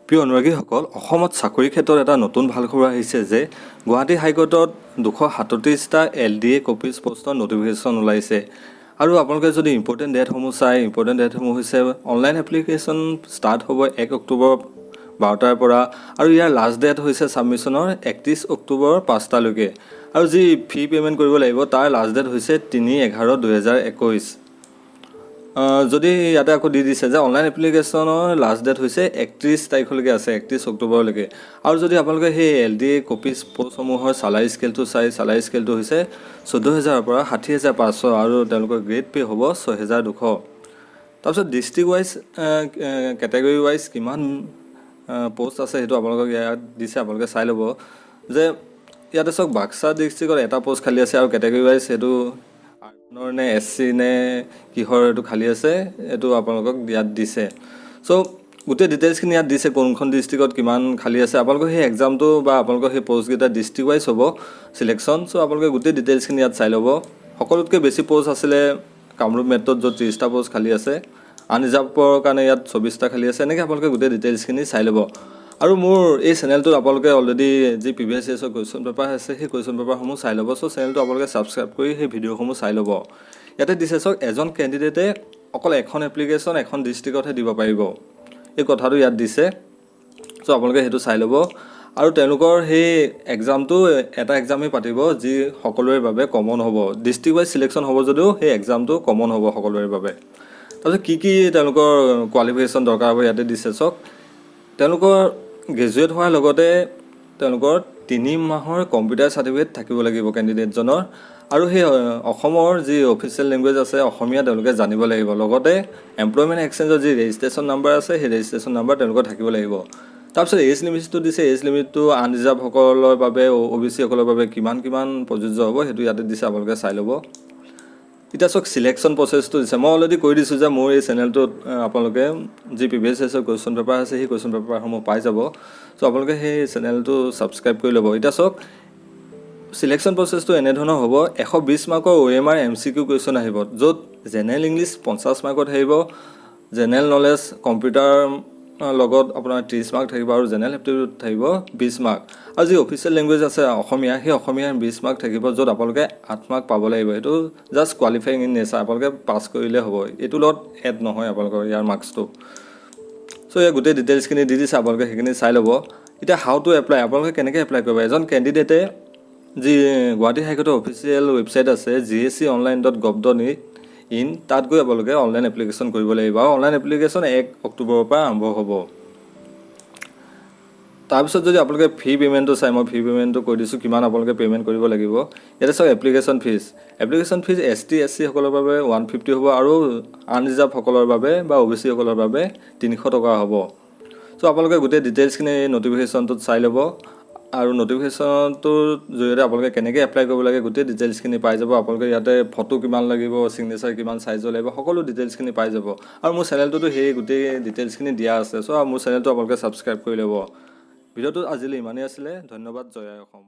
প্ৰিয় অনুৰাগীসকল, অসমত চাকৰি ক্ষেত্ৰত এটা নতুন ভাল খবৰ আহিছে যে গুৱাহাটী হাইকোৰ্টত 237টা LDA কপিজ পোষ্টৰ নটিফিকেশ্যন ওলাইছে। আৰু আপোনালোকে যদি ইম্পৰ্টেণ্ট ডেটসমূহ চাই, ইম্পৰ্টেণ্ট ডেটসমূহ হৈছে অনলাইন এপ্লিকেশ্যন ষ্টাৰ্ট হ'ব 1 অক্টোবৰ 12টাৰ পৰা, আৰু ইয়াৰ লাষ্ট ডেট হৈছে ছাবমিশ্যনৰ 31 অক্টোবৰ 5টালৈকে। আৰু যি ফি পে'মেণ্ট কৰিব লাগিব তাৰ লাষ্ট ডেট হৈছে 3/11/2021। যদি ইয়াতে আকৌ দি দিছে যে অনলাইন এপ্লিকেশ্যনৰ লাষ্ট ডেট হৈছে 31 তাৰিখলৈকে আছে, 31 অক্টোবৰলৈকে। আৰু যদি আপোনালোকে সেই LDA কপিজ পোষ্টসমূহৰ চালাৰী স্কেলটো চাই, চালাৰী স্কেলটো হৈছে 14,000ৰ পৰা 60,500 আৰু তেওঁলোকৰ গ্ৰেড পে' হ'ব 6,200। তাৰপিছত ডিষ্ট্ৰিক্ট ৱাইজ কেটেগৰী ৱাইজ কিমান পোষ্ট আছে সেইটো আপোনালোকক ইয়াত দিছে, আপোনালোকে চাই ল'ব যে ইয়াতে চাওক বাক্সা ডিষ্ট্ৰিক্টত এটা পোষ্ট খালী আছে, আৰু কেটেগৰী ৱাইজ সেইটো আৰ্বানৰ নে SC নে কিহৰ এইটো খালী আছে, এইটো আপোনালোকক ইয়াত দিছে। চ' গোটেই ডিটেইলছখিনি ইয়াত দিছে, কোনখন ডিষ্ট্ৰিক্টত কিমান খালী আছে। আপোনালোকৰ সেই এক্সামটো বা আপোনালোকৰ সেই পষ্টকেইটা ডিষ্ট্ৰিক্ট ৱাইজ হ'ব চিলেকশ্যন। চ' আপোনালোকে গোটেই ডিটেইলছখিনি ইয়াত চাই ল'ব। সকলোতকৈ বেছি পোষ্ট আছিলে কামৰূপ মেট্ৰত, য'ত 30টা পোষ্ট খালী আছে। আনৰিজাৰ্ভৰ কাৰণে ইয়াত 24টা খালী আছে। এনেকৈ আপোনালোকে গোটেই ডিটেইলছখিনি চাই ল'ব। আৰু মোৰ এই চেনেলটোত আপোনালোকে অলৰেডি যি প্ৰিভিয়াছ ইয়েৰ্ছৰ কুৱেশ্যন পেপাৰ আছে সেই কুৱেশ্যন পেপাৰসমূহ চাই ল'ব। চ' চেনেলটো আপোনালোকে ছাবস্ক্ৰাইব কৰি সেই ভিডিঅ'সমূহ চাই ল'ব। ইয়াতে দিছে চাওক, এজন কেণ্ডিডেটে অকল এখন এপ্লিকেশ্যন এখন ডিষ্ট্ৰিক্টতহে দিব পাৰিব, এই কথাটো ইয়াত দিছে। চ' আপোনালোকে সেইটো চাই ল'ব। আৰু তেওঁলোকৰ সেই এক্সামটো এটা এক্সামেই পাতিব যি সকলোৰে বাবে কমন হ'ব। ডিষ্ট্ৰিক্ট ৱাইজ চিলেকশ্যন হ'ব যদিও সেই এক্সামটো কমন হ'ব সকলোৰে বাবে। তাৰপিছত কি তেওঁলোকৰ কোৱালিফিকেশ্যন দৰকাৰ হ'ব ইয়াতে দিছে চাওক। তেওঁলোকৰ গ্ৰেজুৱেট হোৱাৰ লগতে তেওঁলোকৰ 3 মাহৰ কম্পিউটাৰ চাৰ্টিফিকেট থাকিব লাগিব কেণ্ডিডেটজনৰ। আৰু সেই অসমৰ যি অফিচিয়েল লেংগুৱেজ আছে অসমীয়া তেওঁলোকে জানিব লাগিব। লগতে এমপ্লয়মেণ্ট এক্সচেঞ্জৰ যি ৰেজিষ্ট্ৰেশ্যন নাম্বাৰ আছে সেই ৰেজিষ্ট্ৰেশ্যন নাম্বাৰ তেওঁলোকৰ থাকিব লাগিব। তাৰপিছত এজ লিমিটটো দিছে, এজ লিমিটটো আনৰিজাৰ্ভসকলৰ বাবে, OBC সকলৰ বাবে কিমান প্ৰযোজ্য হ'ব সেইটো ইয়াতে দিছে, আপোনালোকে চাই ল'ব। এতিয়া চাওক চিলেকশ্যন প্ৰচেছটো দিছে। মই অলৰেডি কৈ দিছোঁ যে মোৰ এই চেনেলটোত আপোনালোকে যি প্ৰিভিয়াছ ইয়েৰ্ছৰ কুৱেশ্যন পেপাৰ আছে সেই কুৱেশ্যন পেপাৰসমূহ পাই যাব। চ' আপোনালোকে সেই চেনেলটো ছাবস্ক্ৰাইব কৰি ল'ব। এতিয়া চাওক চিলেকশ্যন প্ৰচেছটো এনেধৰণৰ হ'ব। 120 মাৰ্কৰ OMR MCQ কুৱেশ্যন আহিব, য'ত জেনেৰেল ইংলিছ 50 মাৰ্কত আহিব, জেনেৰেল নলেজ কম্পিউটাৰ লগত আপোনাৰ 30 মাৰ্ক থাকিব, আৰু জেনেৰেল এপ্টিটিউড থাকিব 20 মাৰ্ক। আৰু যি অফিচিয়েল লেংগুৱেজ আছে অসমীয়া, সেই অসমীয়াৰ 20 মাৰ্ক থাকিব, য'ত আপোনালোকে 8 মাৰ্ক পাব লাগিব। এইটো জাষ্ট কোৱালিফাইং ইন নেচাৰ, আপোনালোকে পাছ কৰিলে হ'ব, এইটোৰ লগত এড নহয় আপোনালোকৰ ইয়াৰ মাৰ্কছটো। চ' ইয়াৰ গোটেই ডিটেইলছখিনি দি দিছে, আপোনালোকে সেইখিনি চাই ল'ব। এতিয়া হাউ টু এপ্লাই, আপোনালোকে কেনেকৈ এপ্লাই কৰিব। এজন কেণ্ডিডেটে যি গুৱাহাটী হাইকোৰ্টৰ অফিচিয়েল ৱেবছাইট আছে GSC.online.gov.in, তাত গৈ আপোনালোকে অনলাইন এপ্লিকেশ্যন কৰিব লাগিব। আৰু অনলাইন এপ্লিকেশ্যন 1 অক্টোবৰৰ পৰা আৰম্ভ হ'ব। তাৰপিছত যদি আপোনালোকে ফি পে'মেণ্টটো চাই, মই ফি পে'মেণ্টটো কৈ দিছোঁ কিমান আপোনালোকে পে'মেণ্ট কৰিব লাগিব। ইয়াতে চাওক এপ্লিকেশ্যন ফিজ ST SC সকলৰ বাবে 150 হ'ব, আৰু আনৰিজাৰ্ভসকলৰ বাবে বা OBC সকলৰ বাবে 300 টকা হ'ব। চ' আপোনালোকে গোটেই ডিটেইলছখিনি নটিফিকেশ্যনটোত চাই ল'ব। আৰু নটিফিকেশ্যনটোৰ জৰিয়তে আপোনালোকে কেনেকৈ এপ্লাই কৰিব লাগে গোটেই ডিটেইলছখিনি পাই যাব। আপোনালোকে ইয়াতে ফটো কিমান লাগিব, ছিগনেচাৰ কিমান চাইজৰ লাগিব, সকলো ডিটেইলছখিনি পাই যাব। আৰু মোৰ চেনেলটোতো সেই গোটেই ডিটেইলছখিনি দিয়া আছে। চ' মোৰ চেনেলটো আপোনালোকে ছাবস্ক্ৰাইব কৰি ল'ব। ভিডিঅ'টো আজিলৈ ইমানেই আছিলে। ধন্যবাদ। জয় আই অসম।